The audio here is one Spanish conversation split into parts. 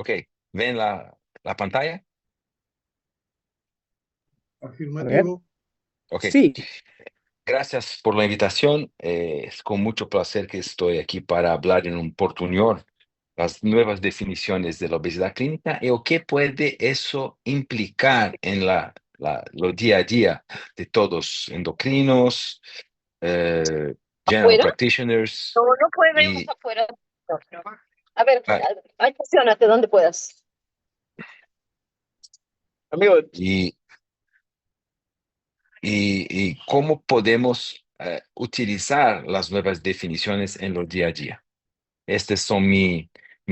Ok, ¿ven la pantalla? A ver, Afirmativo. Ok, sí, gracias por la invitación. Es con mucho placer que estoy aquí para hablar en un portuñol las nuevas definiciones de la obesidad clínica y o qué puede eso implicar en lo día a día de todos endocrinos, eh, general ¿Afuera? practitioners No, no podemos y, afuera. No, no. A ver, ah, estacionate donde puedas. amigo, y, y cómo podemos utilizar las nuevas definiciones en los día a día. Estos son mis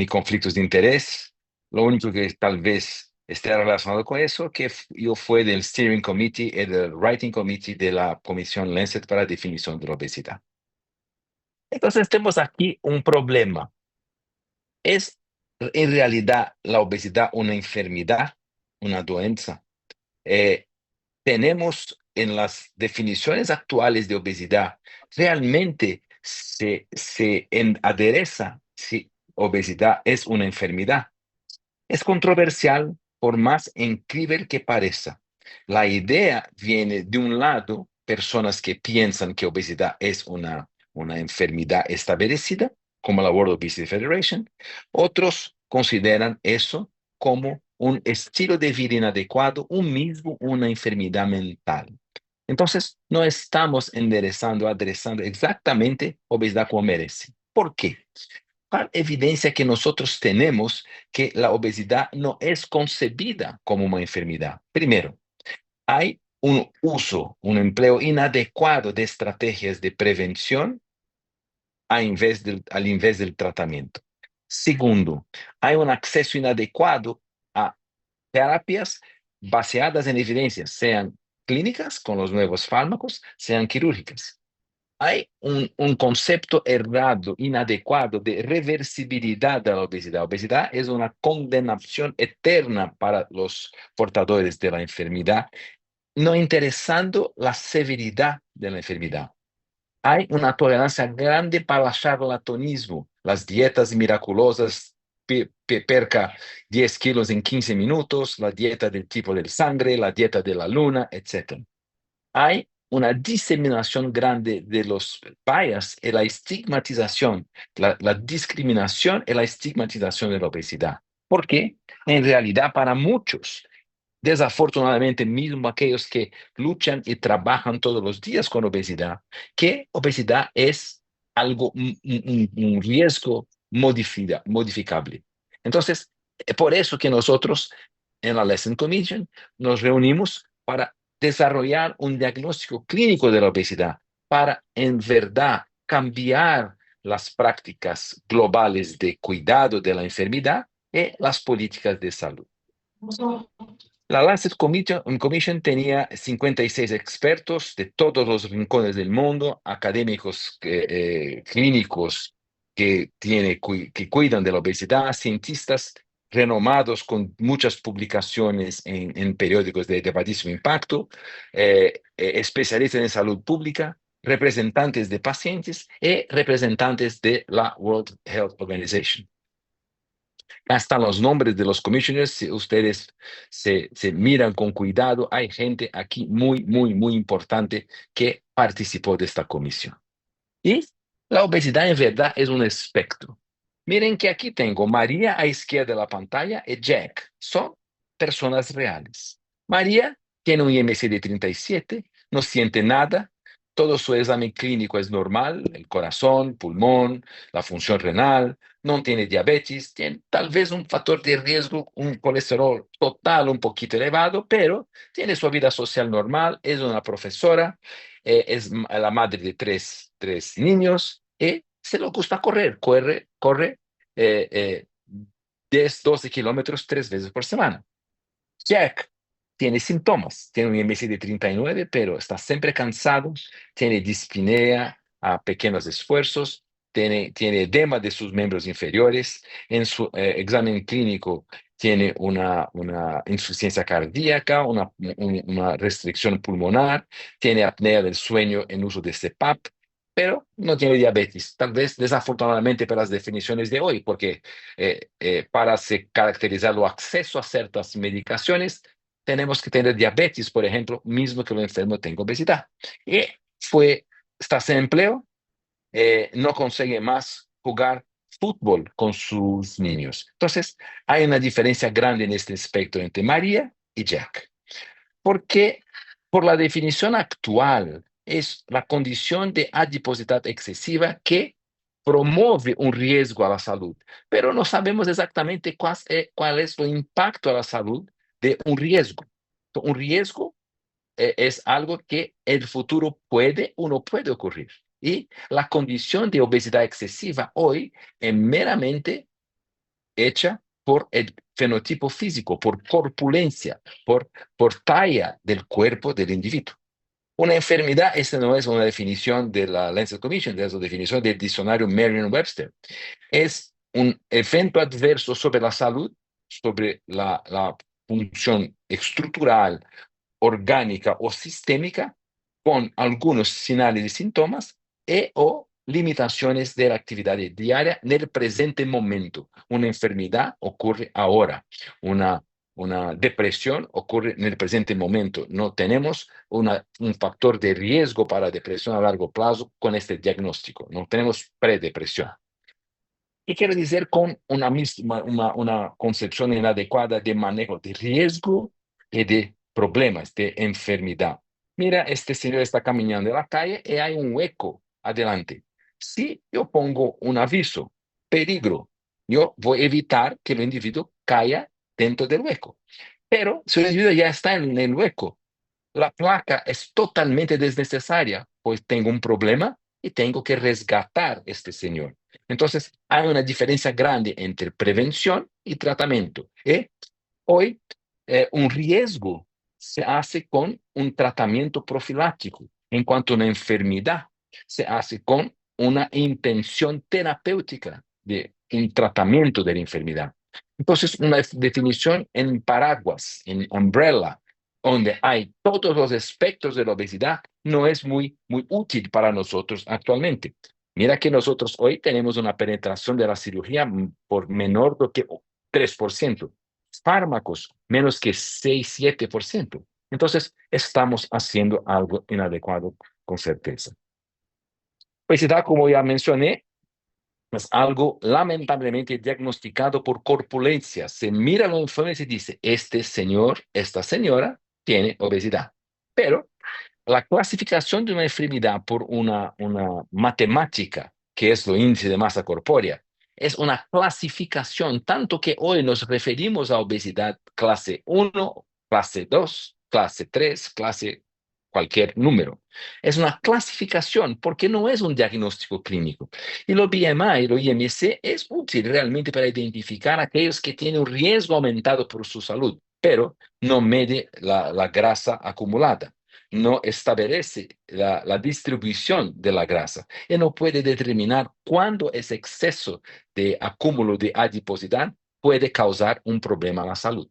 conflictos de interés. Lo único que tal vez esté relacionado con eso, que yo fui del Steering Committee y del Writing Committee de la Comisión Lancet para la definición de la obesidad. Entonces tenemos aquí un problema. ¿Es en realidad la obesidad una enfermedad, una doença? Tenemos en las definiciones actuales de obesidad, realmente se adereza si obesidad es una enfermedad. Es controversial por más increíble que parezca. La idea viene de un lado, personas que piensan que obesidad es una enfermedad establecida, como la World Obesity Federation. Otros consideran eso como un estilo de vida inadecuado, un mismo una enfermedad mental. Entonces, no estamos adresando exactamente obesidad como merece. ¿Por qué? ¿Cuál evidencia que nosotros tenemos que la obesidad no es concebida como una enfermedad? Primero, hay un uso, un empleo inadecuado de estrategias de prevención al invés del tratamiento. Segundo, hay un acceso inadecuado a terapias baseadas en evidencias, sean clínicas con los nuevos fármacos, sean quirúrgicas. Hay un concepto errado, inadecuado de reversibilidad de la obesidad. La obesidad es una condenación eterna para los portadores de la enfermedad, no interesando la severidad de la enfermedad. Hay una tolerancia grande para el charlatanismo, las dietas miraculosas, perca 10 kilos en 15 minutos, la dieta del tipo de sangre, la dieta de la luna, etc. Hay una diseminación grande de los bias y la estigmatización, la discriminación y la estigmatización de la obesidad. Porque en realidad para muchos, desafortunadamente mismo aquellos que luchan y trabajan todos los días con obesidad, que obesidad es algo, un riesgo modificable. Entonces, por eso que nosotros en la Lesson Commission nos reunimos para desarrollar un diagnóstico clínico de la obesidad, para en verdad cambiar las prácticas globales de cuidado de la enfermedad y las políticas de salud. La Lancet Commission tenía 56 expertos de todos los rincones del mundo, académicos clínicos que cuidan de la obesidad, cientistas renomados con muchas publicaciones en periódicos de bajísimo impacto, especialistas en salud pública, representantes de pacientes y representantes de la World Health Organization. Acá están los nombres de los commissioners. Si ustedes se miran con cuidado, hay gente aquí muy, muy, muy importante que participó de esta comisión. Y la obesidad en verdad es un espectro. Miren que aquí tengo María a izquierda de la pantalla y Jack. Son personas reales. María tiene un IMC de 37, no siente nada, todo su examen clínico es normal, el corazón, pulmón, la función renal, no tiene diabetes, tiene tal vez un factor de riesgo, un colesterol total un poquito elevado, pero tiene su vida social normal, es una profesora, es la madre de tres niños y se le gusta correr, corre 10, 12 kilómetros 3 veces por semana. Jack tiene síntomas, tiene un IMC de 39, pero está siempre cansado, tiene dispnea a pequeños esfuerzos, tiene edema de sus miembros inferiores, en su examen clínico tiene una insuficiencia cardíaca, una restricción pulmonar, tiene apnea del sueño en uso de CPAP, pero no tiene diabetes. Tal vez desafortunadamente para las definiciones de hoy, porque para se caracterizar el acceso a ciertas medicaciones, tenemos que tener diabetes, por ejemplo, mismo que el enfermo tenga obesidad. Y está sin empleo, no consigue más jugar fútbol con sus niños. Entonces, hay una diferencia grande en este aspecto entre María y Jack. Porque por la definición actual es la condición de adiposidad excesiva que promueve un riesgo a la salud, pero no sabemos exactamente cuál es el impacto a la salud de un riesgo. Un riesgo es algo que el futuro puede o no puede ocurrir. Y la condición de obesidad excesiva hoy es meramente hecha por el fenotipo físico, por corpulencia, por talla del cuerpo del individuo. Una enfermedad, esta no es una definición de la Lancet Commission, es la definición del diccionario Merriam-Webster. Es un evento adverso sobre la salud, sobre la función estructural, orgánica o sistémica, con algunos señales y síntomas o limitaciones de la actividad diaria en el presente momento. Una enfermedad ocurre ahora, una depresión ocurre en el presente momento. No tenemos un factor de riesgo para depresión a largo plazo con este diagnóstico. No tenemos predepresión. ¿Qué quiero decir con una concepción inadecuada de manejo de riesgo y de problemas de enfermedad? Mira, este señor está caminando en la calle y hay un hueco adelante. Si yo pongo un aviso, peligro, yo voy a evitar que el individuo caiga dentro del hueco. Pero si el individuo ya está en el hueco, la placa es totalmente desnecesaria, pues tengo un problema y tengo que resgatar a este señor. Entonces, hay una diferencia grande entre prevención y tratamiento. Hoy, un riesgo se hace con un tratamiento profiláctico, en cuanto a una enfermedad, se hace con una intención terapéutica de un tratamiento de la enfermedad. Entonces, una definición en paraguas, en umbrella, donde hay todos los aspectos de la obesidad, no es muy útil para nosotros actualmente. Mira que nosotros hoy tenemos una penetración de la cirugía por menor de que 3%, fármacos menos que 6-7%. Entonces, estamos haciendo algo inadecuado con certeza. Obesidad, como ya mencioné, es algo lamentablemente diagnosticado por corpulencia. Se mira los informes y dice, este señor, esta señora tiene obesidad. Pero la clasificación de una enfermedad por una matemática, que es el índice de masa corpórea, es una clasificación, tanto que hoy nos referimos a obesidad clase 1, clase 2, clase 3, clase cualquier número. Es una clasificación porque no es un diagnóstico clínico. Y lo BMI, lo IMC, es útil realmente para identificar a aquellos que tienen un riesgo aumentado por su salud, pero no mide la grasa acumulada, no establece la distribución de la grasa y no puede determinar cuándo ese exceso de acúmulo de adiposidad puede causar un problema a la salud.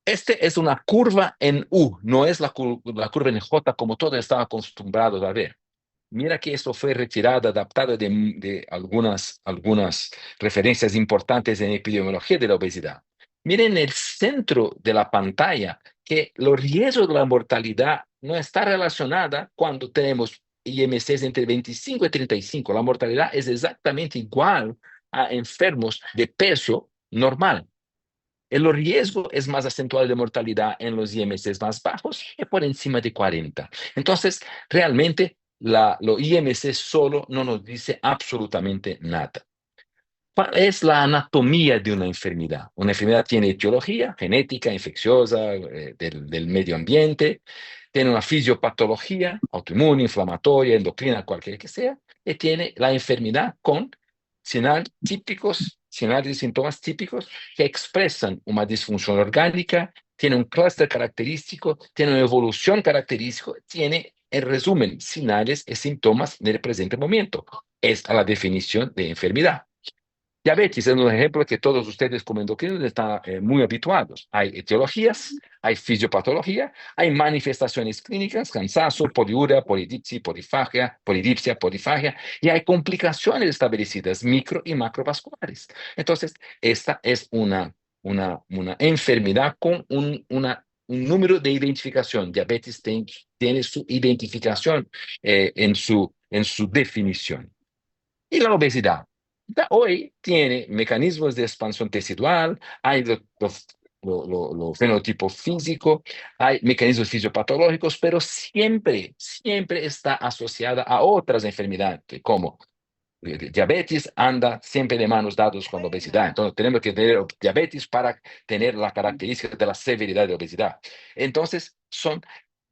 Este es una curva en U, no es la curva en J como todos están acostumbrados a ver. Mira que esto fue retirado, adaptado de algunas referencias importantes en epidemiología de la obesidad. Miren el centro de la pantalla que los riesgos de la mortalidad no está relacionada cuando tenemos IMCs entre 25 y 35. La mortalidad es exactamente igual a enfermos de peso normal. El riesgo es más acentuado de mortalidad en los IMCs más bajos y por encima de 40. Entonces, realmente, los IMC solo no nos dice absolutamente nada. ¿Cuál es la anatomía de una enfermedad? Una enfermedad tiene etiología, genética, infecciosa, del medio ambiente, tiene una fisiopatología, autoinmune, inflamatoria, endocrina, cualquiera que sea, y tiene la enfermedad con señales y síntomas típicos que expresan una disfunción orgánica, tiene un clúster característico, tiene una evolución característica, tiene, en resumen, señales y síntomas del presente momento. Es la definición de enfermedad. Diabetes es un ejemplo que todos ustedes como endocrinos están muy habituados. Hay etiologías, hay fisiopatología, hay manifestaciones clínicas, cansancio, poliuria, polidipsia, polifagia, polidipsia, polifagia, y hay complicaciones establecidas micro y macrovasculares. Entonces, esta es una enfermedad con un número de identificación. Diabetes tiene su identificación en su definición. Y la obesidad. Hoy tiene mecanismos de expansión tecidual, hay lo fenotipo físico, hay mecanismos fisiopatológicos, pero siempre, siempre está asociada a otras enfermedades, como diabetes anda siempre de manos dadas con la obesidad. Entonces, tenemos que tener diabetes para tener la característica de la severidad de obesidad. Entonces, son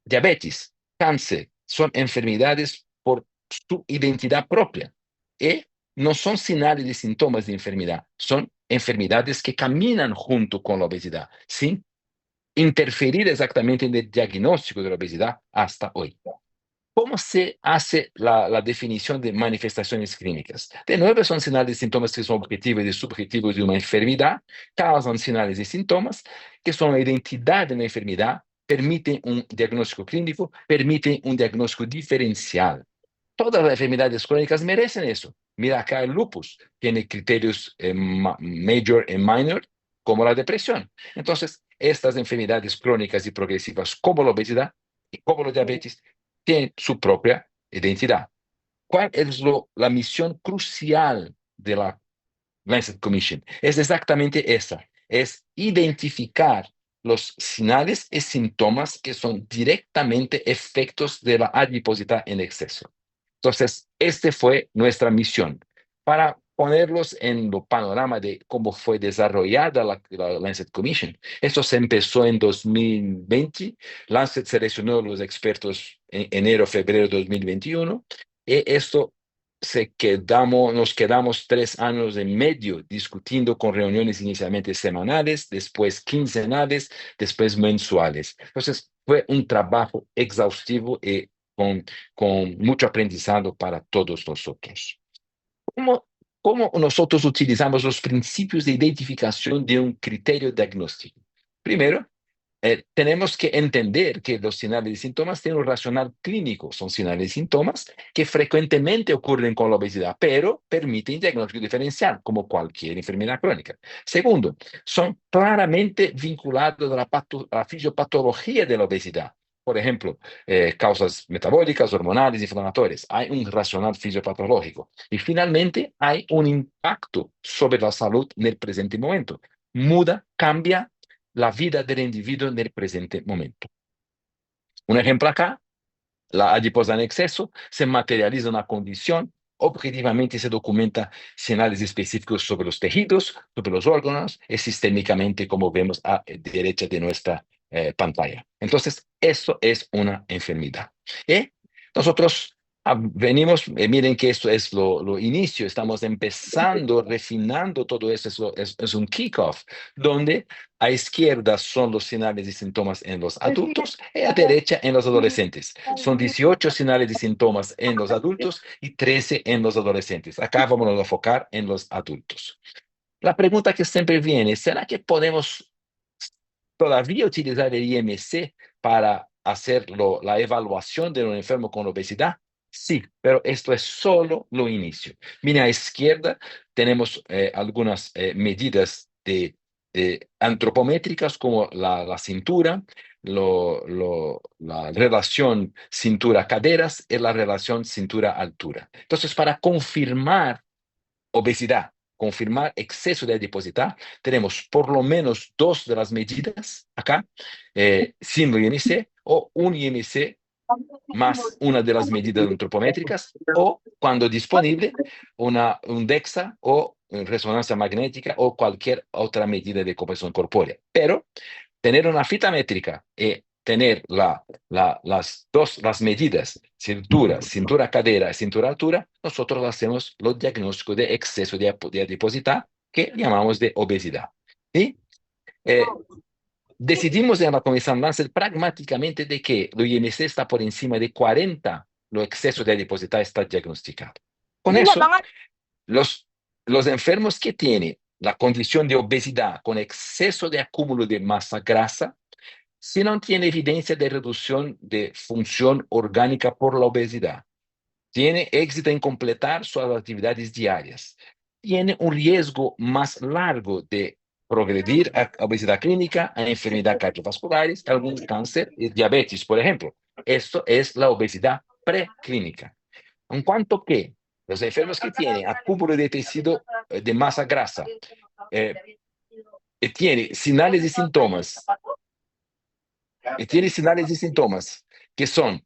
diabetes, cáncer, son enfermedades por su identidad propia. Y no son señales de síntomas de enfermedad, son enfermedades que caminan junto con la obesidad, sin interferir exactamente en el diagnóstico de la obesidad hasta hoy. ¿Cómo se hace la definición de manifestaciones clínicas? De nuevo, son señales y síntomas que son objetivos y subjetivos de una enfermedad, causan señales y síntomas que son la identidad de la enfermedad, permiten un diagnóstico clínico, permiten un diagnóstico diferencial. Todas las enfermedades crónicas merecen eso. Mira acá el lupus, tiene criterios major y minor, como la depresión. Entonces, estas enfermedades crónicas y progresivas, como la obesidad y como la diabetes, tienen su propia identidad. ¿Cuál es la misión crucial de la Lancet Commission? Es exactamente esa, es identificar los señales y síntomas que son directamente efectos de la adiposidad en exceso. Entonces, esta fue nuestra misión. Para ponerlos en el panorama de cómo fue desarrollada la Lancet Commission. Esto se empezó en 2020. Lancet seleccionó a los expertos en enero, febrero de 2021. Y esto nos quedamos 3 años y medio discutiendo con reuniones inicialmente semanales, después quincenales, después mensuales. Entonces, fue un trabajo exhaustivo y con mucho aprendizado para todos nosotros. ¿Cómo, cómo nosotros utilizamos los principios de identificación de un criterio diagnóstico? Primero, tenemos que entender que los señales y síntomas tienen un racional clínico. Son señales y síntomas que frecuentemente ocurren con la obesidad, pero permiten diagnóstico diferencial, como cualquier enfermedad crónica. Segundo, son claramente vinculados a la fisiopatología de la obesidad. Por ejemplo, causas metabólicas, hormonales, inflamatorias. Hay un racional fisiopatológico. Y finalmente, hay un impacto sobre la salud en el presente momento. Muda, cambia la vida del individuo en el presente momento. Un ejemplo acá, la adiposidad en exceso se materializa una condición, objetivamente se documenta señales específicos sobre los tejidos, sobre los órganos y sistémicamente, como vemos a derecha de nuestra pantalla. Entonces, eso es una enfermedad. Y nosotros venimos, miren que esto es lo inicio, estamos empezando, refinando todo eso, es un kickoff, donde a izquierda son los señales y síntomas en los adultos y a derecha en los adolescentes. Son 18 señales y síntomas en los adultos y 13 en los adolescentes. Acá vamos a enfocar en los adultos. La pregunta que siempre viene, ¿será que podemos todavía utilizar el IMC para hacer la evaluación de un enfermo con obesidad? Sí, pero esto es solo lo inicio. Mira, a izquierda tenemos algunas medidas antropométricas como la cintura, la relación cintura-caderas y la relación cintura-altura. Entonces, para confirmar obesidad, confirmar exceso de adiposidad, tenemos por lo menos 2 de las medidas acá, sin IMC o un IMC más una de las medidas antropométricas o, cuando disponible, un DEXA o resonancia magnética o cualquier otra medida de composición corpórea. Pero tener una fita métrica y tener las medidas, cintura cadera y cintura altura, nosotros hacemos los diagnósticos de exceso de adiposidad que llamamos de obesidad. ¿Sí? Eh, Decidimos en la Comisión Lancet pragmáticamente de que el IMC está por encima de 40, lo exceso de adiposidad está diagnosticado. Con eso, los los enfermos que tienen la condición de obesidad con exceso de acúmulo de masa grasa, si no tiene evidencia de reducción de función orgánica por la obesidad, tiene éxito en completar sus actividades diarias, tiene un riesgo más largo de progredir a obesidad clínica, a enfermedades cardiovasculares, algún cáncer y diabetes, por ejemplo. Esto es la obesidad preclínica. En cuanto que los enfermos que tienen acúmulo de tejido de masa grasa, eh, tiene señales y síntomas tiene señales y síntomas que son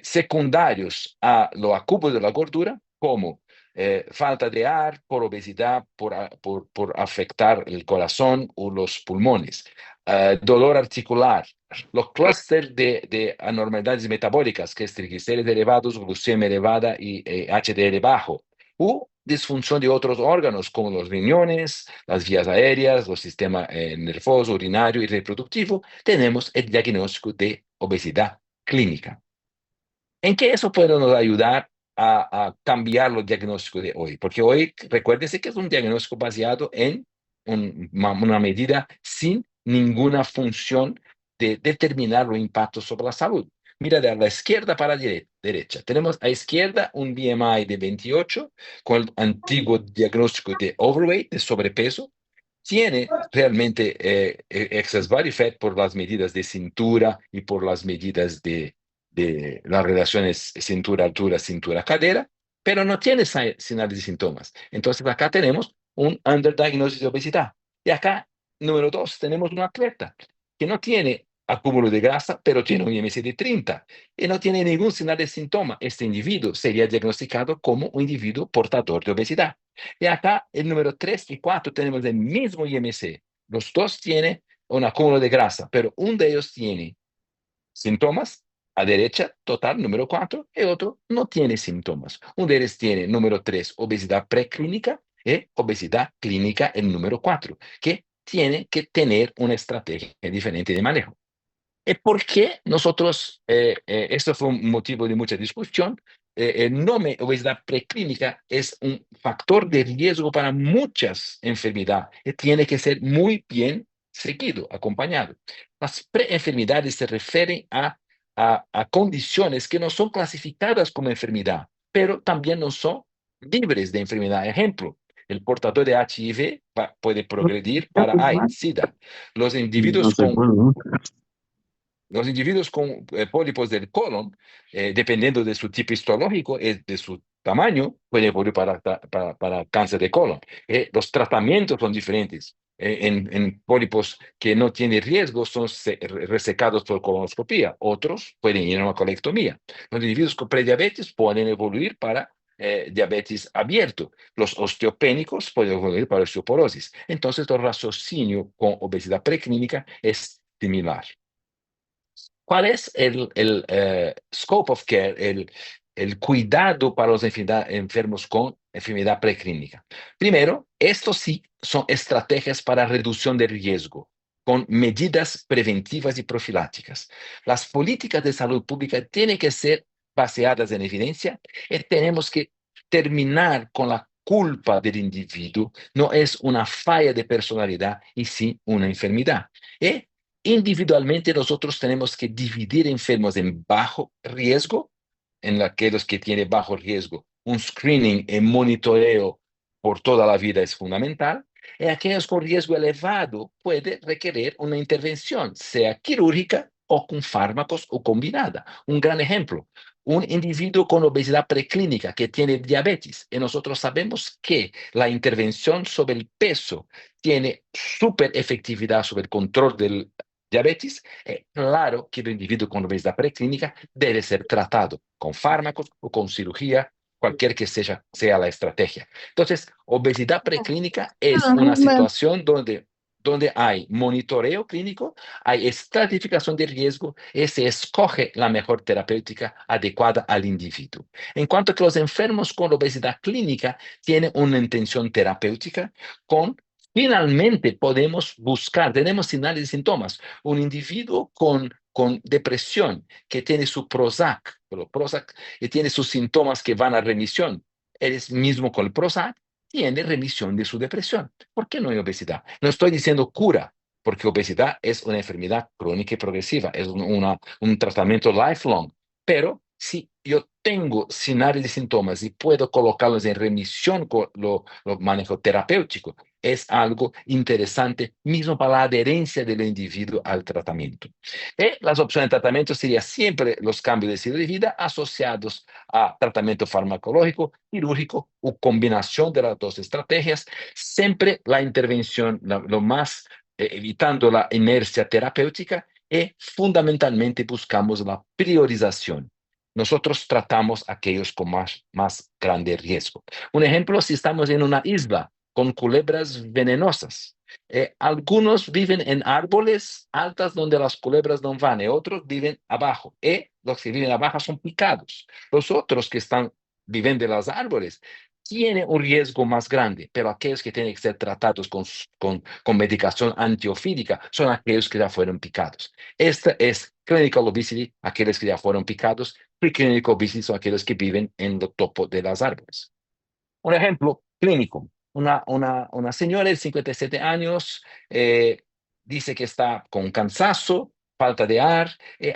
secundarios a lo acúmulo de la gordura, como falta de ar por obesidad, por afectar el corazón o los pulmones, dolor articular, los clústeres de anormalidades metabólicas, que es triglicéridos elevados, glucemia elevada y HDL bajo, u disfunción de otros órganos como los riñones, las vías aéreas, los sistemas nervioso, urinario y reproductivo, tenemos el diagnóstico de obesidad clínica. ¿En qué eso puede nos ayudar a cambiar los diagnósticos de hoy? Porque hoy, recuérdense que es un diagnóstico basado en una medida sin ninguna función de determinar los impactos sobre la salud. Mira de la izquierda para la derecha. Tenemos a la izquierda un BMI de 28 con el antiguo diagnóstico de overweight, de sobrepeso. Tiene realmente excess body fat por las medidas de cintura y por las medidas de las relaciones cintura-altura, cintura-cadera, pero no tiene señales y síntomas. Entonces acá tenemos un underdiagnosis de obesidad. Y acá, número dos, tenemos un atleta que no tiene acúmulo de grasa, pero tiene un IMC de 30 y no tiene ningún señal de síntoma. Este individuo sería diagnosticado como un individuo portador de obesidad. Y acá, el número 3 y 4 tenemos el mismo IMC. Los dos tienen un acúmulo de grasa, pero uno de ellos tiene síntomas a derecha, total, número 4, y otro no tiene síntomas. Uno de ellos tiene, número 3, obesidad preclínica y obesidad clínica, el número 4, que tiene que tener una estrategia diferente de manejo. ¿Y por qué nosotros, esto fue un motivo de mucha discusión, el nombre obesidad preclínica es un factor de riesgo para muchas enfermedades y tiene que ser muy bien seguido, acompañado. Las preenfermedades se refieren a condiciones que no son clasificadas como enfermedad, pero también no son libres de enfermedad. Ejemplo, el portador de HIV puede progredir para AIDS, SIDA. Los No individuos sé con cuándo. los individuos con pólipos del colon, dependiendo de su tipo histológico y de su tamaño, pueden evoluir para cáncer de colon. Los tratamientos son diferentes. En pólipos que no tienen riesgo son resecados por colonoscopía. Otros pueden ir a una colectomía. Los individuos con prediabetes pueden evoluir para diabetes abierto. Los osteopénicos pueden evoluir para osteoporosis. Entonces, el raciocinio con obesidad preclínica es similar. ¿Cuál es el scope of care, el cuidado para los enfermos con enfermedad preclínica? Primero, estos sí son estrategias para reducción de riesgo, con medidas preventivas y profilácticas. Las políticas de salud pública tienen que ser basadas en evidencia y tenemos que terminar con la culpa del individuo. No es una falla de personalidad y sí una enfermedad. Y individualmente nosotros tenemos que dividir enfermos en bajo riesgo, en aquellos que tienen bajo riesgo. Un screening y monitoreo por toda la vida es fundamental. Y aquellos con riesgo elevado puede requerir una intervención, sea quirúrgica o con fármacos o combinada. Un gran ejemplo, un individuo con obesidad preclínica que tiene diabetes, y nosotros sabemos que la intervención sobre el peso tiene súper efectividad sobre el control del diabetes, es claro que el individuo con obesidad preclínica debe ser tratado con fármacos o con cirugía, cualquier que sea la estrategia. Entonces, obesidad preclínica es una situación donde hay monitoreo clínico, hay estratificación de riesgo y se escoge la mejor terapéutica adecuada al individuo. En cuanto a que los enfermos con obesidad clínica tienen una intención terapéutica con finalmente podemos buscar, tenemos señales y síntomas. Un individuo con depresión que tiene su Prozac, y tiene sus síntomas que van a remisión. Eres mismo con el Prozac, tiene remisión de su depresión. ¿Por qué no hay obesidad? No estoy diciendo cura, porque obesidad es una enfermedad crónica y progresiva, es un tratamiento lifelong. Pero si yo tengo señales y síntomas y puedo colocarlos en remisión con lo manejo terapéutico, es algo interesante mismo para la adherencia del individuo al tratamiento. Las opciones de tratamiento serían siempre los cambios de estilo de vida asociados a tratamiento farmacológico, quirúrgico o combinación de las dos estrategias, siempre la intervención, lo más evitando la inercia terapéutica y fundamentalmente buscamos la priorización. Nosotros tratamos a aquellos con más grande riesgo. Un ejemplo, si estamos en una isla con culebras venenosas, algunos viven en árboles altas donde las culebras no van, y otros viven abajo. Y los que viven abajo son picados. Los otros que están viviendo en los árboles tienen un riesgo más grande, pero aquellos que tienen que ser tratados con medicación antiofídica son aquellos que ya fueron picados. Esta es clinical obesity, aquellos que ya fueron picados. Preclinical obesity son aquellos que viven en el topo de los árboles. Un ejemplo clínico, una señora de 57 años dice que está con cansancio, falta de ar,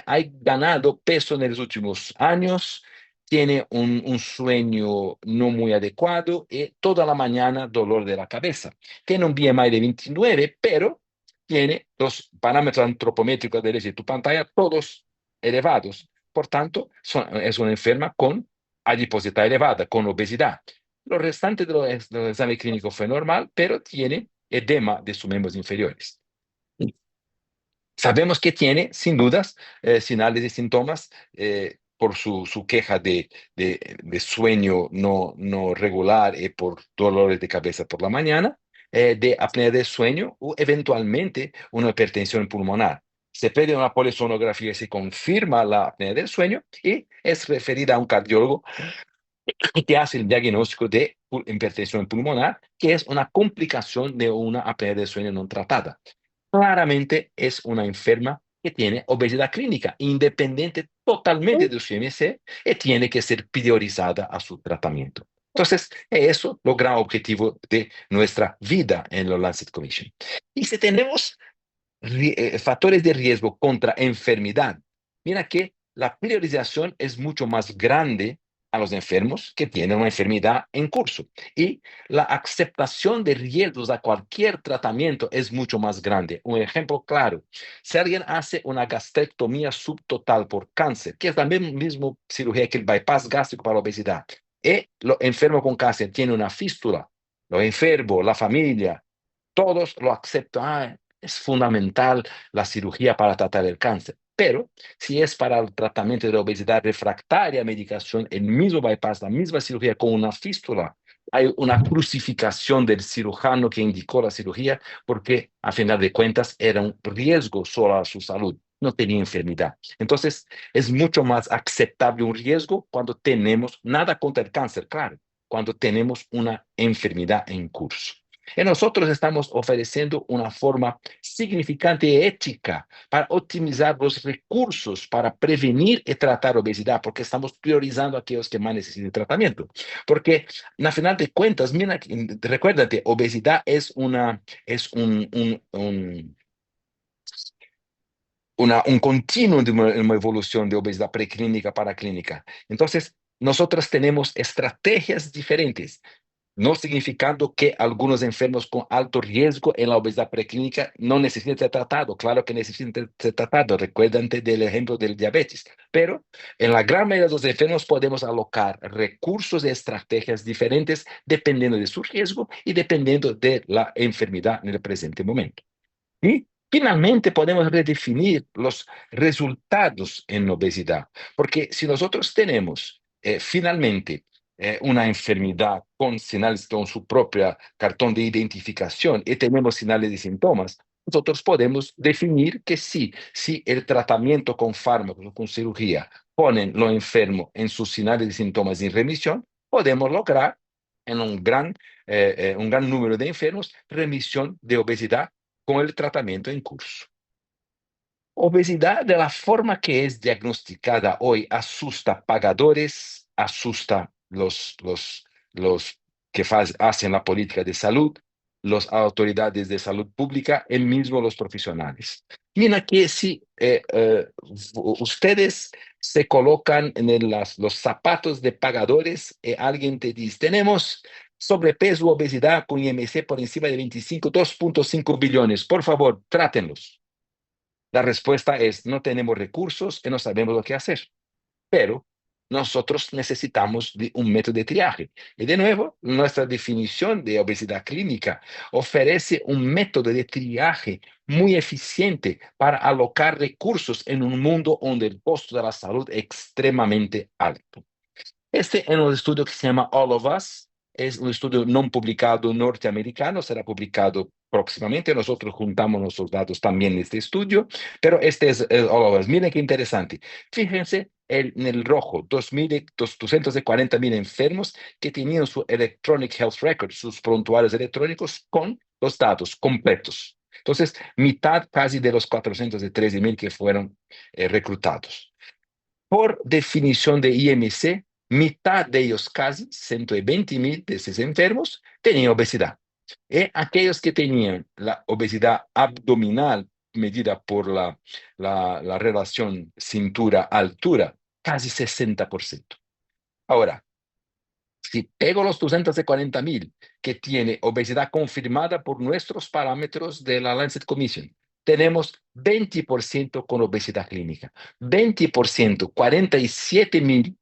ha ganado peso en los últimos años, tiene un sueño no muy adecuado y toda la mañana dolor de la cabeza. Tiene un BMI de 29, pero tiene los parámetros antropométricos de tu pantalla todos elevados. Por tanto, es una enferma con adiposidad elevada, con obesidad. Lo restante del examen clínico fue normal, pero tiene edema de sus miembros inferiores. Sabemos que tiene, sin dudas, señales y síntomas por su queja de sueño no regular y por dolores de cabeza por la mañana, de apnea del sueño o eventualmente una hipertensión pulmonar. Se pide una polisonografía y se confirma la apnea del sueño y es referida a un cardiólogo que hace el diagnóstico de hipertensión pulmonar, que es una complicación de una apnea del sueño no tratada. Claramente es una enferma que tiene obesidad clínica, independiente totalmente de su IMC, y tiene que ser priorizada a su tratamiento. Entonces, eso es el gran objetivo de nuestra vida en la Lancet Commission. Y si tenemos factores de riesgo contra enfermedad, mira que la priorización es mucho más grande a los enfermos que tienen una enfermedad en curso. Y la aceptación de riesgos a cualquier tratamiento es mucho más grande. Un ejemplo claro, si alguien hace una gastrectomía subtotal por cáncer, que es la misma cirugía que el bypass gástrico para la obesidad, y lo enfermo con cáncer tiene una fístula, lo enfermo, la familia, todos lo aceptan. Es fundamental la cirugía para tratar el cáncer. Pero si es para el tratamiento de la obesidad refractaria a medicación, el mismo bypass, la misma cirugía con una fístula, hay una crucificación del cirujano que indicó la cirugía porque, a final de cuentas, era un riesgo solo a su salud, no tenía enfermedad. Entonces, es mucho más aceptable un riesgo cuando tenemos nada contra el cáncer, claro, cuando tenemos una enfermedad en curso. Y nosotros estamos ofreciendo una forma significante y ética para optimizar los recursos para prevenir y tratar obesidad, porque estamos priorizando a aquellos que más necesitan tratamiento. Porque, a final de cuentas, mira, recuérdate, obesidad es un continuo de una evolución de obesidad preclínica para clínica. Entonces, nosotros tenemos estrategias diferentes, no significando que algunos enfermos con alto riesgo en la obesidad preclínica no necesiten ser tratados. Claro que necesitan ser tratados. Recuérdate del ejemplo del diabetes. Pero en la gran mayoría de los enfermos podemos alocar recursos y estrategias diferentes dependiendo de su riesgo y dependiendo de la enfermedad en el presente momento. Y finalmente podemos redefinir los resultados en obesidad, porque si nosotros tenemos finalmente una enfermedad con señales, con su propia cartón de identificación y tenemos señales y síntomas, nosotros podemos definir que sí, si el tratamiento con fármacos o con cirugía ponen lo enfermo en sus señales y síntomas en remisión, podemos lograr en un gran número de enfermos remisión de obesidad con el tratamiento en curso. Obesidad de la forma que es diagnosticada hoy asusta pagadores, asusta los que hacen la política de salud, las autoridades de salud pública y mismo los profesionales. Mira que si ustedes se colocan en los zapatos de pagadores y alguien te dice, tenemos sobrepeso, obesidad con IMC por encima de 25, 2.5 billones, por favor, trátenlos. La respuesta es, no tenemos recursos y no sabemos lo que hacer. Pero nosotros necesitamos de un método de triaje. Y de nuevo, nuestra definición de obesidad clínica ofrece un método de triaje muy eficiente para alocar recursos en un mundo donde el costo de la salud es extremadamente alto. Este es un estudio que se llama All of Us, es un estudio no publicado norteamericano, será publicado próximamente. Nosotros juntamos nuestros datos también en este estudio, pero este es el All of Us. Miren qué interesante. Fíjense en el rojo, 240,000 enfermos que tenían su Electronic Health Record, sus prontuarios electrónicos con los datos completos. Entonces, mitad casi de los 413,000 que fueron reclutados. Por definición de IMC, mitad de ellos, casi 120,000 de esos enfermos, tenían obesidad. Y aquellos que tenían la obesidad abdominal medida por la relación cintura-altura, casi 60%. Ahora, si pego los 240,000 que tiene obesidad confirmada por nuestros parámetros de la Lancet Commission, tenemos 20% con obesidad clínica. 20%, 47,000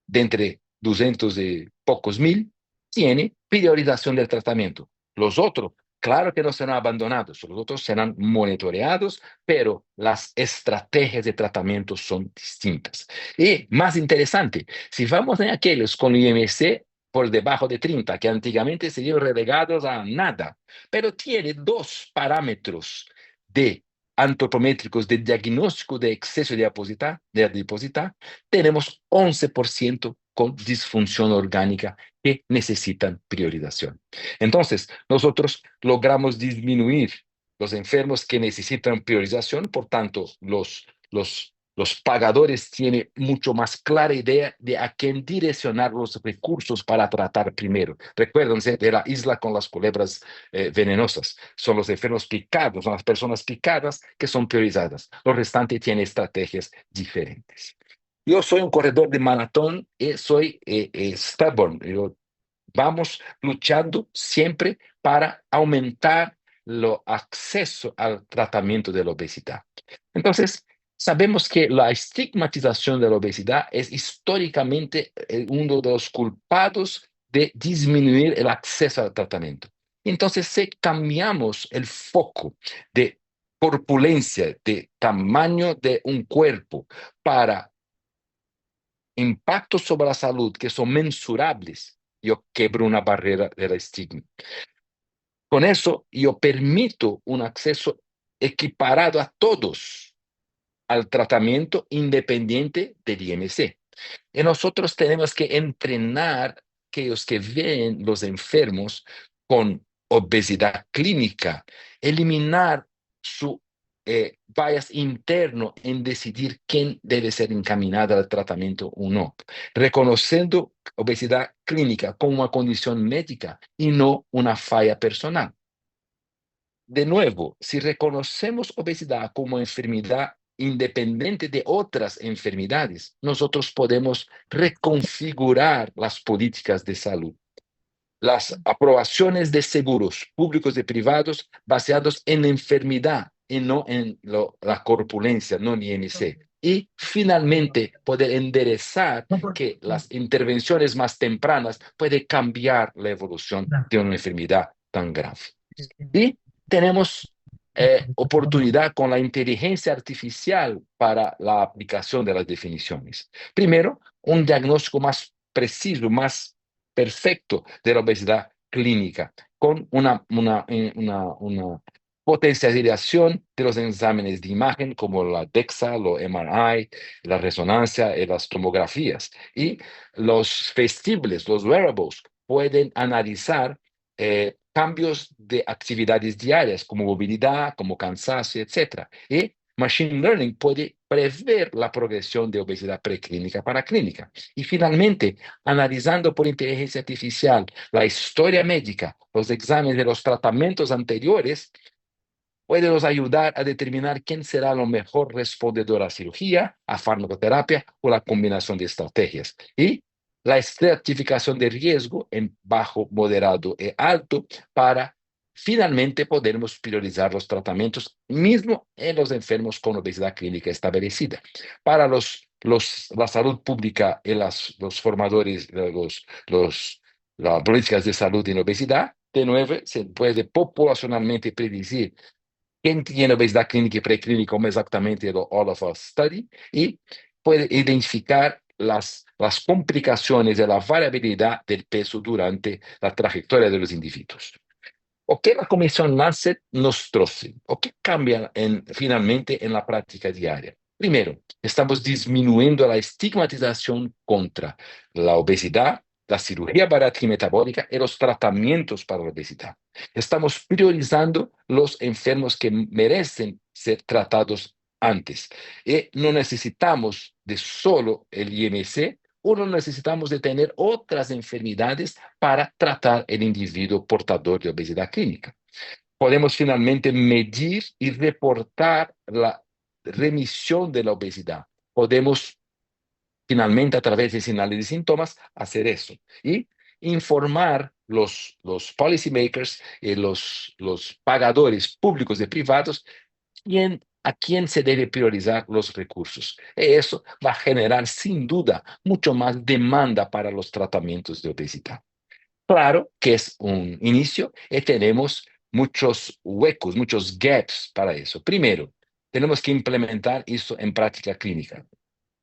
de entre 200 y pocos mil, tiene priorización del tratamiento. Los otros, claro que no serán abandonados, los otros serán monitoreados, pero las estrategias de tratamiento son distintas. Y más interesante, si vamos en aquellos con IMC por debajo de 30, que antiguamente serían relegados a nada, pero tiene dos parámetros de antropométricos de diagnóstico de exceso de adiposidad, tenemos 11% con disfunción orgánica que necesitan priorización. Entonces, nosotros logramos disminuir los enfermos que necesitan priorización, por tanto, los pagadores tienen mucho más clara idea de a quién direccionar los recursos para tratar primero. Recuérdense de la isla con las culebras venenosas. Son los enfermos picados, son las personas picadas que son priorizadas. Los restantes tienen estrategias diferentes. Yo soy un corredor de maratón y soy stubborn. Vamos luchando siempre para aumentar el acceso al tratamiento de la obesidad. Entonces, sabemos que la estigmatización de la obesidad es históricamente uno de los culpados de disminuir el acceso al tratamiento. Entonces, si cambiamos el foco de corpulencia, de tamaño de un cuerpo, para impactos sobre la salud que son mensurables, yo quebro una barrera del estigma. Con eso, yo permito un acceso equiparado a todos al tratamiento independiente del IMC. Y nosotros tenemos que entrenar a aquellos que ven los enfermos con obesidad clínica, eliminar su bias interno en decidir quién debe ser encaminado al tratamiento o no, reconociendo obesidad clínica como una condición médica y no una falla personal. De nuevo, si reconocemos obesidad como enfermedad independiente de otras enfermedades, nosotros podemos reconfigurar las políticas de salud. Las aprobaciones de seguros públicos y privados basados en enfermedad y no en la corpulencia, no en IMC. Y finalmente poder enderezar que las intervenciones más tempranas pueden cambiar la evolución de una enfermedad tan grave. Y tenemos oportunidad con la inteligencia artificial para la aplicación de las definiciones. Primero, un diagnóstico más preciso, más perfecto de la obesidad clínica, con una potencialización de los exámenes de imagen como la DEXA, los MRI, la resonancia y las tomografías. Y los vestibles, los wearables, pueden analizar cambios de actividades diarias como movilidad, como cansancio, etc. Y Machine Learning puede prever la progresión de obesidad preclínica para clínica. Y finalmente, analizando por inteligencia artificial la historia médica, los exámenes de los tratamientos anteriores, puede nos ayudar a determinar quién será lo mejor respondedor a cirugía, a farmacoterapia o la combinación de estrategias. Y la estratificación de riesgo en bajo, moderado y alto para finalmente podermos priorizar los tratamientos mismo en los enfermos con obesidad clínica establecida. Para la salud pública y los formadores, las políticas de salud en obesidad, de nuevo, se puede populacionalmente predecir quién tiene obesidad clínica y preclínica, como exactamente lo All of Us Study, y puede identificar las complicaciones de la variabilidad del peso durante la trayectoria de los individuos. ¿O qué la Comisión Lancet nos trae? ¿O qué cambia finalmente en la práctica diaria? Primero, estamos disminuyendo la estigmatización contra la obesidad, la cirugía bariátrica y metabólica y los tratamientos para la obesidad. Estamos priorizando los enfermos que merecen ser tratados antes. Y no necesitamos de solo el IMC, o no necesitamos de tener otras enfermedades para tratar el individuo portador de obesidad clínica. Podemos finalmente medir y reportar la remisión de la obesidad. Podemos finalmente, a través de señales de síntomas, hacer eso. Y informar los policymakers y los pagadores públicos y privados a quién se debe priorizar los recursos. Eso va a generar, sin duda, mucho más demanda para los tratamientos de obesidad. Claro que es un inicio y tenemos muchos huecos, muchos gaps para eso. Primero, tenemos que implementar eso en práctica clínica.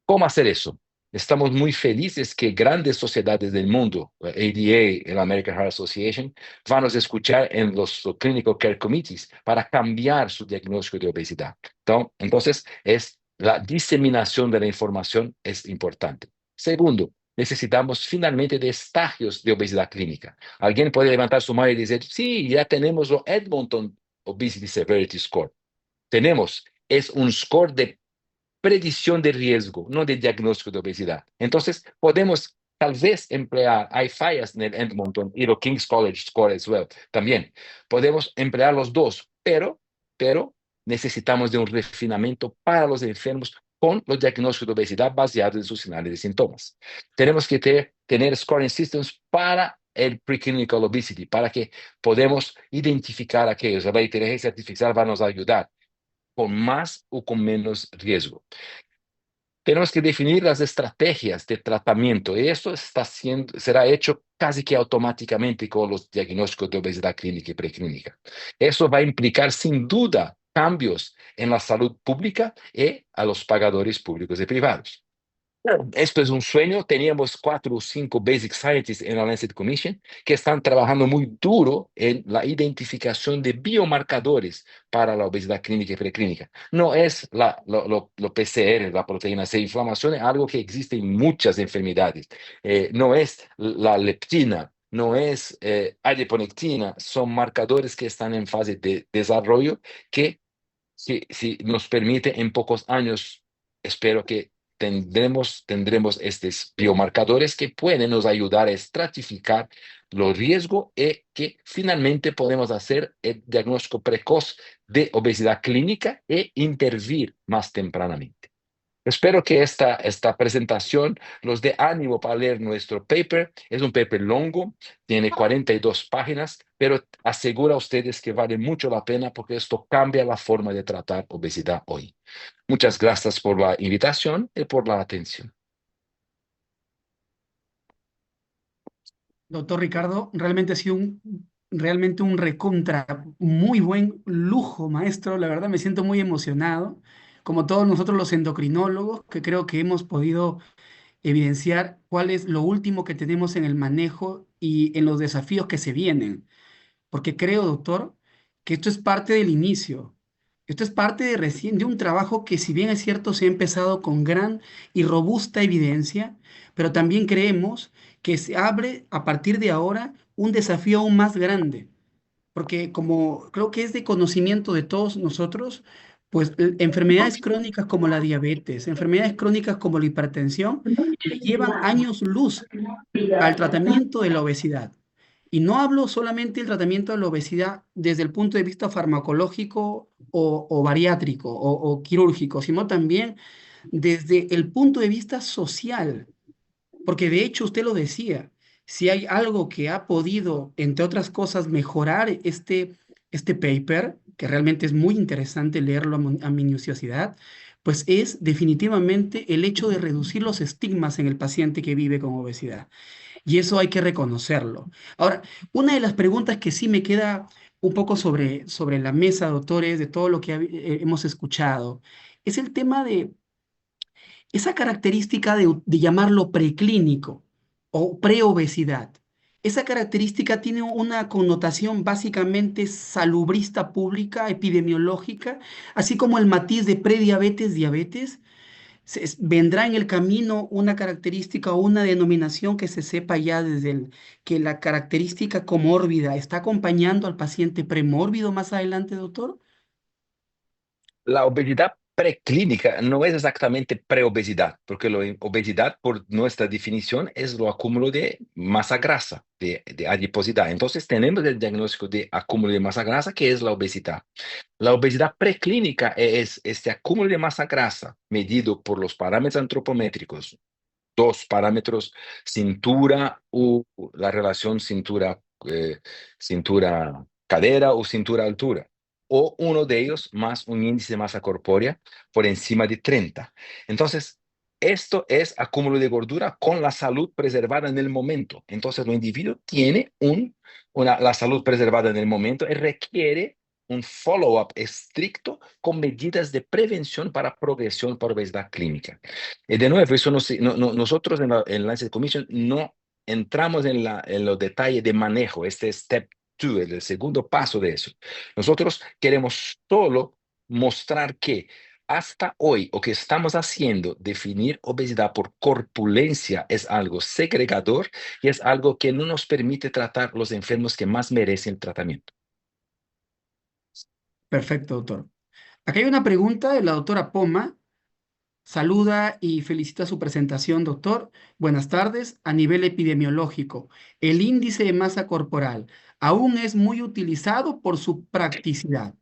¿Cómo hacer eso? Estamos muy felices que grandes sociedades del mundo, la ADA, la American Heart Association, van a escuchar en los Clinical Care Committees para cambiar su diagnóstico de obesidad. Entonces, la diseminación de la información es importante. Segundo, necesitamos finalmente de estadios de obesidad clínica. Alguien puede levantar su mano y decir, sí, ya tenemos el Edmonton Obesity Severity Score. Tenemos, es un score de predicción de riesgo, no de diagnóstico de obesidad. Entonces, podemos tal vez emplear, hay fallas en el Edmonton y el King's College Score as well, también. Podemos emplear los dos, pero necesitamos de un refinamiento para los enfermos con los diagnósticos de obesidad basados en sus señales de síntomas. Tenemos que tener scoring systems para el preclinical obesity, para que podamos identificar aquellos. La inteligencia artificial va a nos ayudar con más o con menos riesgo. Tenemos que definir las estrategias de tratamiento y esto será hecho casi que automáticamente con los diagnósticos de obesidad clínica y preclínica. Eso va a implicar sin duda cambios en la salud pública y a los pagadores públicos y privados. Esto es un sueño. Teníamos 4 o 5 Basic Scientists en la Lancet Commission que están trabajando muy duro en la identificación de biomarcadores para la obesidad clínica y preclínica. No es lo PCR, la proteína C inflamación, es algo que existe en muchas enfermedades. No es la leptina, no es adiponectina, son marcadores que están en fase de desarrollo que si nos permite en pocos años, espero que tendremos estos biomarcadores que pueden nos ayudar a estratificar los riesgos y que finalmente podemos hacer el diagnóstico precoz de obesidad clínica e intervenir más tempranamente. Espero que esta presentación los dé ánimo para leer nuestro paper. Es un paper longo, tiene 42 páginas, pero aseguro a ustedes que vale mucho la pena porque esto cambia la forma de tratar obesidad hoy. Muchas gracias por la invitación y por la atención. Doctor Ricardo, realmente ha sido realmente un recontra, muy buen lujo, maestro. La verdad me siento muy emocionado, como todos nosotros los endocrinólogos, que creo que hemos podido evidenciar cuál es lo último que tenemos en el manejo y en los desafíos que se vienen. Porque creo, doctor, que esto es parte del inicio. Esto es parte de recién de un trabajo que, si bien es cierto, se ha empezado con gran y robusta evidencia, pero también creemos que se abre a partir de ahora un desafío aún más grande, porque como creo que es de conocimiento de todos nosotros, Pues enfermedades crónicas como la diabetes, enfermedades crónicas como la hipertensión, le llevan años luz al tratamiento de la obesidad. Y no hablo solamente del tratamiento de la obesidad desde el punto de vista farmacológico o bariátrico o quirúrgico, sino también desde el punto de vista social. Porque de hecho usted lo decía, si hay algo que ha podido, entre otras cosas, mejorar este paper, que realmente es muy interesante leerlo a minuciosidad, pues es definitivamente el hecho de reducir los estigmas en el paciente que vive con obesidad. Y eso hay que reconocerlo. Ahora, una de las preguntas que sí me queda un poco sobre la mesa, doctores, de todo lo que hemos escuchado, es el tema de esa característica de llamarlo preclínico o preobesidad. Esa característica tiene una connotación básicamente salubrista pública, epidemiológica, así como el matiz de prediabetes, diabetes. ¿Vendrá en el camino una característica o una denominación que se sepa ya que la característica comórbida está acompañando al paciente premórbido más adelante, doctor? La obesidad preclínica no es exactamente preobesidad, porque la obesidad, por nuestra definición, es lo acúmulo de masa grasa, de adiposidad. Entonces, tenemos el diagnóstico de acúmulo de masa grasa, que es la obesidad. La obesidad preclínica es este acúmulo de masa grasa medido por los parámetros antropométricos, dos parámetros, cintura o la relación cintura-cadera o cintura-altura, o uno de ellos más un índice de masa corpórea por encima de 30. Entonces, esto es acúmulo de gordura con la salud preservada en el momento. Entonces, el individuo tiene la salud preservada en el momento y requiere un follow-up estricto con medidas de prevención para progresión por obesidad clínica. Y de nuevo, eso nosotros en Lancet Commission no entramos en los detalles de manejo, este step 2, el segundo paso de eso. Nosotros queremos solo mostrar que hasta hoy, lo que estamos haciendo, definir obesidad por corpulencia, es algo segregador y es algo que no nos permite tratar los enfermos que más merecen el tratamiento. Perfecto, doctor. Aquí hay una pregunta de la doctora Poma. Saluda y felicita su presentación, doctor. Buenas tardes. A nivel epidemiológico, el índice de masa corporal aún es muy utilizado por su practicidad.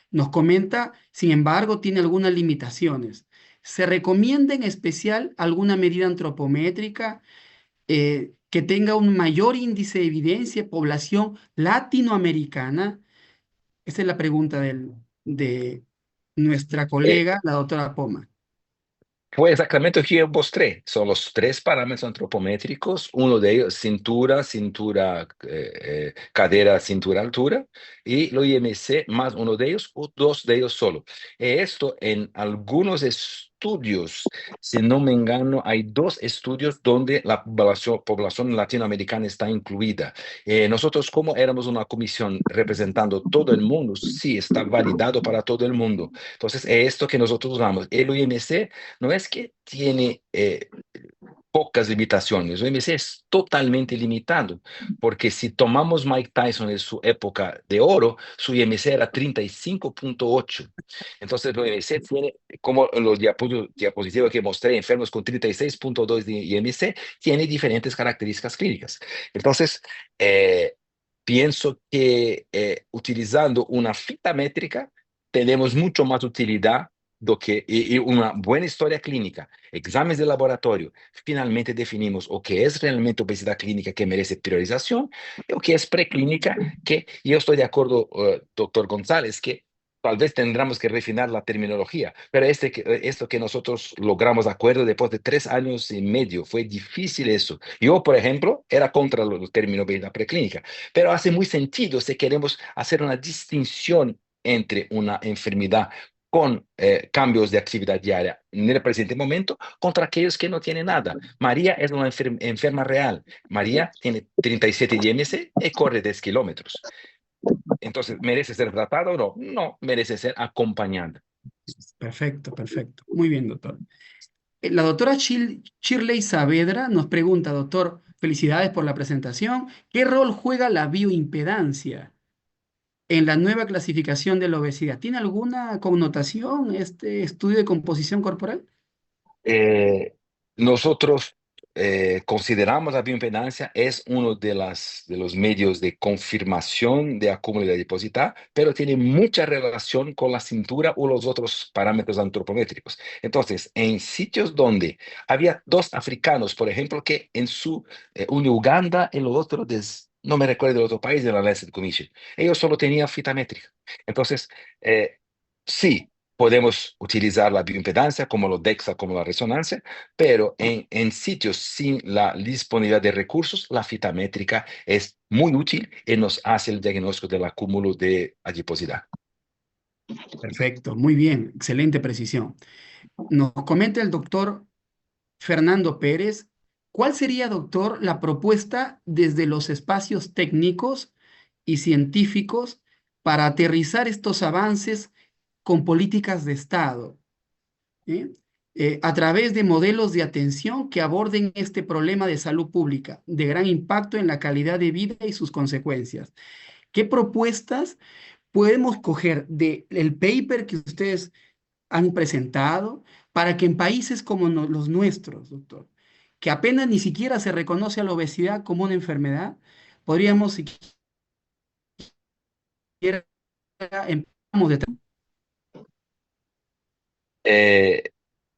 Nos comenta, sin embargo, tiene algunas limitaciones. ¿Se recomienda en especial alguna medida antropométrica que tenga un mayor índice de evidencia, población latinoamericana? Esa es la pregunta de nuestra Eh, colega, la doctora Poma. Fue exactamente lo que yo mostré. Son los tres parámetros antropométricos, uno de ellos cadera, cintura, altura, y lo IMC más uno de ellos o dos de ellos solo. Esto en algunos estudios, si no me engano, hay dos estudios donde la población latinoamericana está incluida. Nosotros, como éramos una comisión representando todo el mundo, sí, está validado para todo el mundo. Entonces, es esto que nosotros usamos. El IMC no es que tiene pocas limitaciones, o IMC es totalmente limitado, porque si tomamos Mike Tyson en su época de oro, su IMC era 35.8. Entonces, el IMC tiene, como los diapositivos que mostré, enfermos con 36.2 de IMC, tiene diferentes características clínicas. Entonces, pienso que utilizando una fita métrica, tenemos mucho más utilidad y una buena historia clínica, exámenes de laboratorio, finalmente definimos o que es realmente obesidad clínica que merece priorización y o que es preclínica, que yo estoy de acuerdo, doctor González, que tal vez tendremos que refinar la terminología, pero esto que nosotros logramos acuerdo después de 3 años y medio, fue difícil eso. Yo, por ejemplo, era contra el término obesidad preclínica, pero hace muy sentido si queremos hacer una distinción entre una enfermedad con cambios de actividad diaria en el presente momento contra aquellos que no tienen nada. María es una enferma real. María tiene 37 IMC y corre 10 kilómetros. Entonces, ¿merece ser tratada o no? No, merece ser acompañada. Perfecto, perfecto. Muy bien, doctor. La doctora Shirley Saavedra nos pregunta, doctor, felicidades por la presentación. ¿Qué rol juega la bioimpedancia? en la nueva clasificación de la obesidad? ¿Tiene alguna connotación este estudio de composición corporal? Eh, Nosotros consideramos la bioimpedancia es uno de los medios de confirmación de acúmulo de adiposidad, pero tiene mucha relación con la cintura o los otros parámetros antropométricos. Entonces, en sitios donde había dos africanos, por ejemplo, que uno de Uganda y el otro no me recuerdo del otro país, de la Lancet Commission, ellos solo tenían fita métrica. Entonces, sí, podemos utilizar la bioimpedancia como lo DEXA, como la resonancia, pero en sitios sin la disponibilidad de recursos, la fita métrica es muy útil y nos hace el diagnóstico del acúmulo de adiposidad. Perfecto, muy bien, excelente precisión. Nos comenta el doctor Fernando Pérez, ¿cuál sería, doctor, la propuesta desde los espacios técnicos y científicos para aterrizar estos avances con políticas de Estado? ¿Eh? A través de modelos de atención que aborden este problema de salud pública, de gran impacto en la calidad de vida y sus consecuencias. ¿Qué propuestas podemos coger del paper que ustedes han presentado para que en países como los nuestros, doctor, que apenas ni siquiera se reconoce a la obesidad como una enfermedad, podríamos siquiera empezamos de... Eh,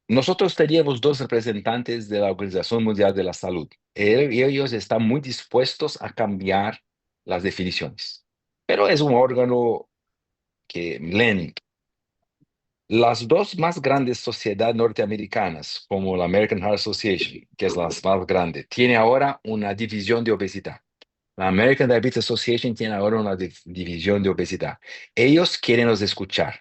Nosotros teníamos dos representantes de la Organización Mundial de la Salud y ellos están muy dispuestos a cambiar las definiciones, pero es un órgano que lento. Las dos más grandes sociedades norteamericanas, como la American Heart Association, que es la más grande, tiene ahora una división de obesidad. La American Diabetes Association tiene ahora una división de obesidad. Ellos quieren nos escuchar.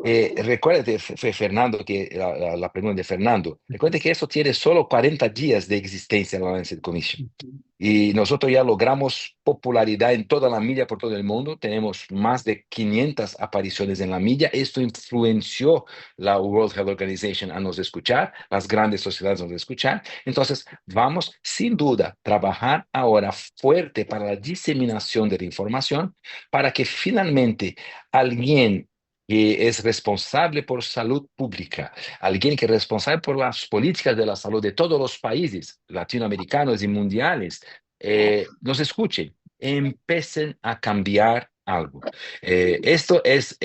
Recuérdate, Fernando, que la pregunta de Fernando, recuerda que eso tiene solo 40 días de existencia en la Lancet Commission. Y nosotros ya logramos popularidad en toda la media por todo el mundo. Tenemos más de 500 apariciones en la media. Esto influenció la World Health Organization a nos escuchar, las grandes sociedades a nos escuchar. Entonces, vamos sin duda trabajar ahora fuerte para la diseminación de la información para que finalmente alguien que es responsable por salud pública, alguien que es responsable por las políticas de la salud de todos los países latinoamericanos y mundiales, nos escuchen, empiecen a cambiar algo. Esto es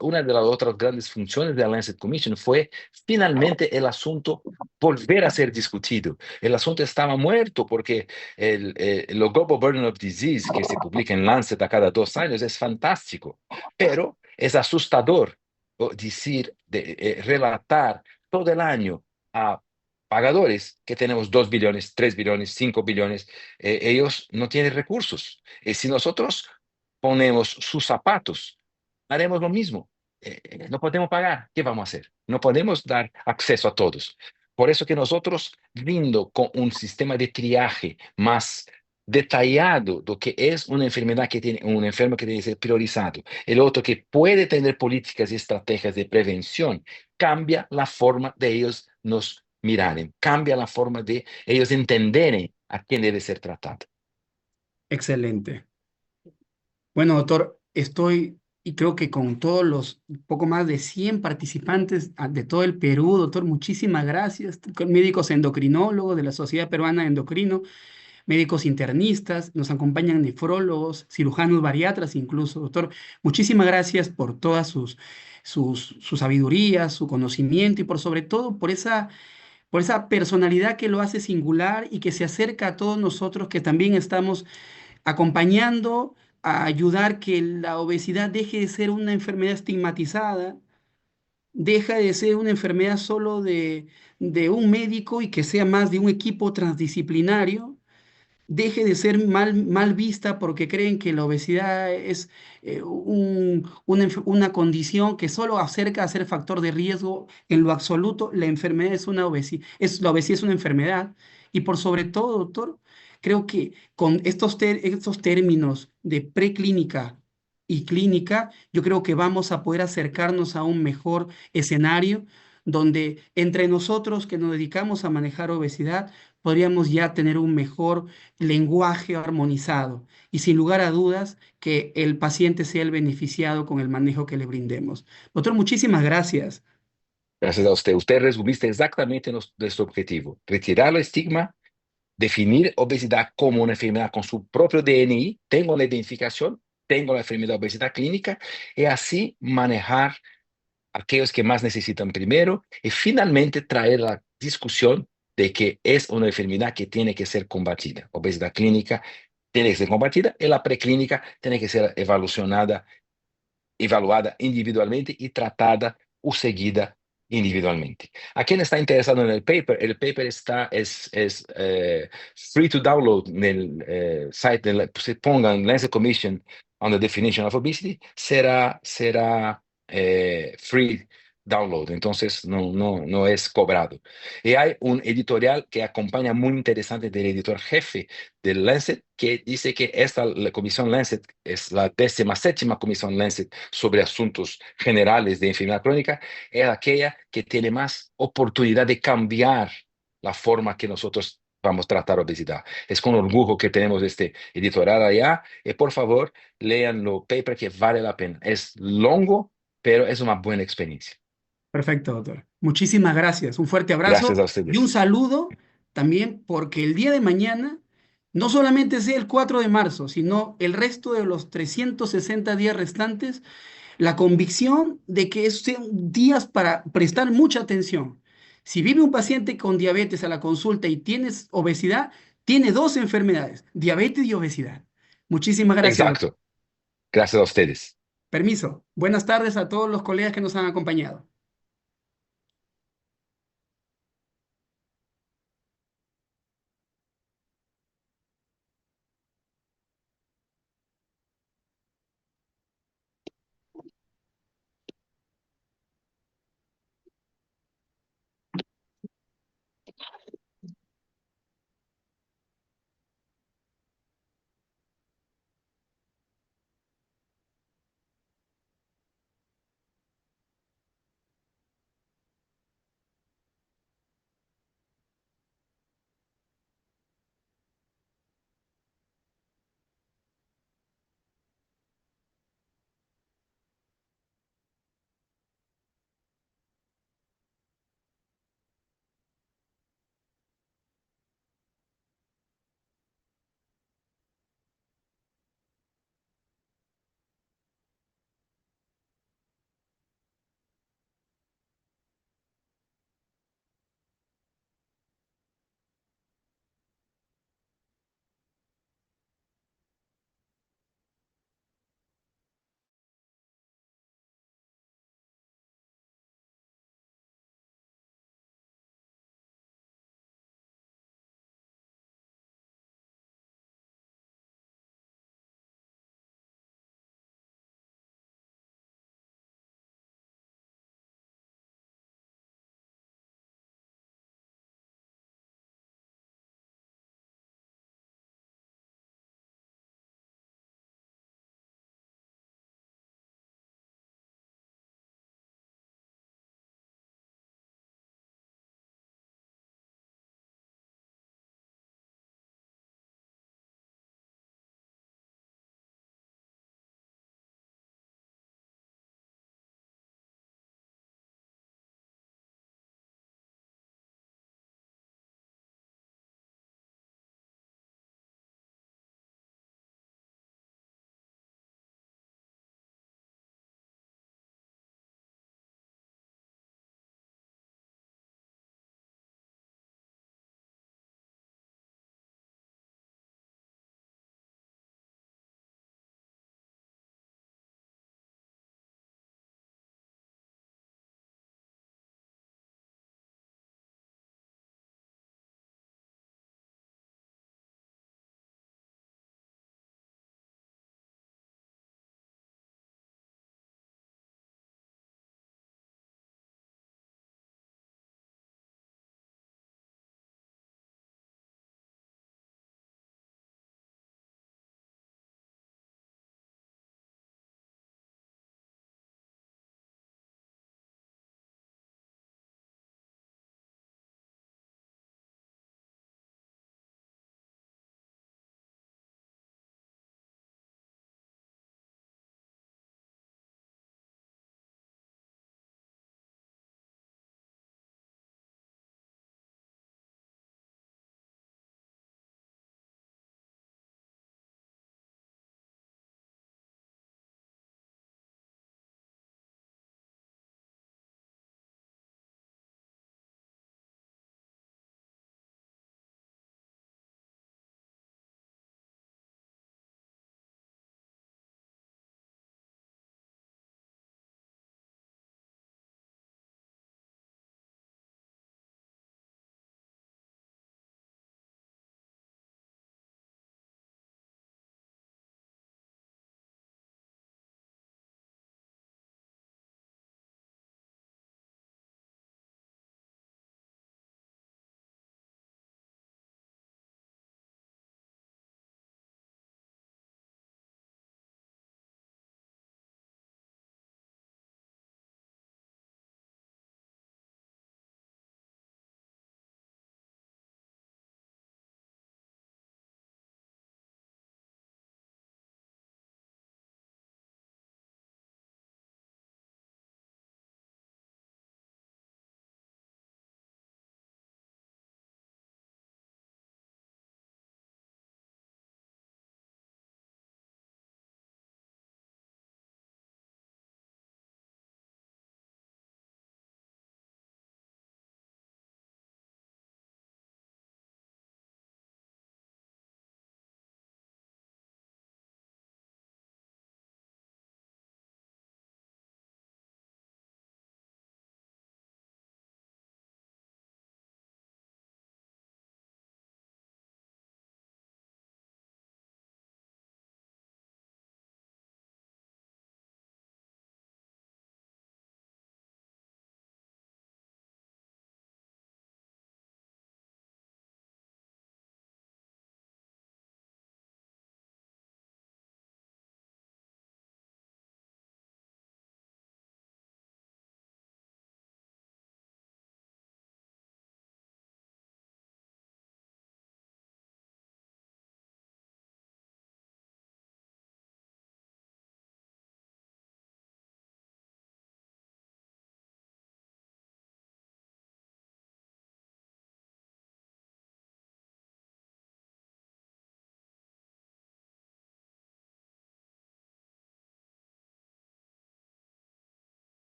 una de las otras grandes funciones de la Lancet Commission fue finalmente el asunto volver a ser discutido. El asunto estaba muerto porque el Global Burden of Disease que se publica en Lancet a cada 2 años es fantástico, pero es asustador decir, relatar todo el año a pagadores que tenemos 2 billones, 3 billones, 5 billones, ellos no tienen recursos. Si nosotros ponemos sus zapatos, haremos lo mismo. No podemos pagar, ¿qué vamos a hacer? No podemos dar acceso a todos. Por eso que nosotros, vindo con un sistema de triaje más detallado do que es una enfermedad que tiene, un enfermo que tiene que ser priorizado, el otro que puede tener políticas y estrategias de prevención, cambia la forma de ellos nos miraren, cambia la forma de ellos entenderem a quién debe ser tratado. Excelente. Bueno, doctor, estoy, y creo que con todos los poco más de 100 participantes de todo el Perú, doctor, muchísimas gracias. Con médicos endocrinólogos de la Sociedad Peruana de Endocrino, médicos internistas, nos acompañan nefrólogos, cirujanos bariatras incluso, doctor. Muchísimas gracias por todas su sabiduría, su conocimiento y por sobre todo por esa personalidad que lo hace singular y que se acerca a todos nosotros que también estamos acompañando a ayudar que la obesidad deje de ser una enfermedad estigmatizada, deja de ser una enfermedad solo de un médico y que sea más de un equipo transdisciplinario, deje de ser mal vista porque creen que la obesidad es una condición que solo acerca a ser factor de riesgo. En lo absoluto, la enfermedad es una obesidad, la obesidad es una enfermedad. Y por sobre todo, doctor, creo que con estos términos de preclínica y clínica, yo creo que vamos a poder acercarnos a un mejor escenario donde entre nosotros que nos dedicamos a manejar obesidad, podríamos ya tener un mejor lenguaje armonizado y sin lugar a dudas que el paciente sea el beneficiado con el manejo que le brindemos. Doctor, muchísimas gracias. Gracias a usted. Usted resumiste exactamente nuestro objetivo. Retirar el estigma, definir obesidad como una enfermedad con su propio DNI, tengo la identificación, tengo la enfermedad de obesidad clínica, y así manejar aquellos que más necesitan primero y finalmente traer la discusión de que es una enfermedad que tiene que ser combatida. Obesidad clínica tiene que ser combatida y la preclínica tiene que ser evaluada individualmente y tratada o seguida individualmente. A quien está interesado en el paper es free to download en el site, se pongan Lancet Commission on the Definition of Obesity, será free download, entonces no es cobrado. Y hay un editorial que acompaña muy interesante del editor jefe del Lancet, que dice que la comisión Lancet es la 17ª comisión Lancet sobre asuntos generales de enfermedad crónica, es aquella que tiene más oportunidad de cambiar la forma que nosotros vamos a tratar obesidad. Es con orgullo que tenemos este editorial allá, y por favor, lean los paper que vale la pena. Es longo, pero es una buena experiencia. Perfecto, doctor. Muchísimas gracias. Un fuerte Gracias abrazo a y un ustedes. saludo también porque el día de mañana no solamente sea el 4 de marzo, sino el resto de los 360 días restantes, la convicción de que sean días para prestar mucha atención. Si vive un paciente con diabetes a la consulta y tienes obesidad, tiene dos enfermedades, diabetes y obesidad. Muchísimas gracias, doctor. Exacto. Gracias a ustedes. Permiso. Buenas tardes a todos los colegas que nos han acompañado.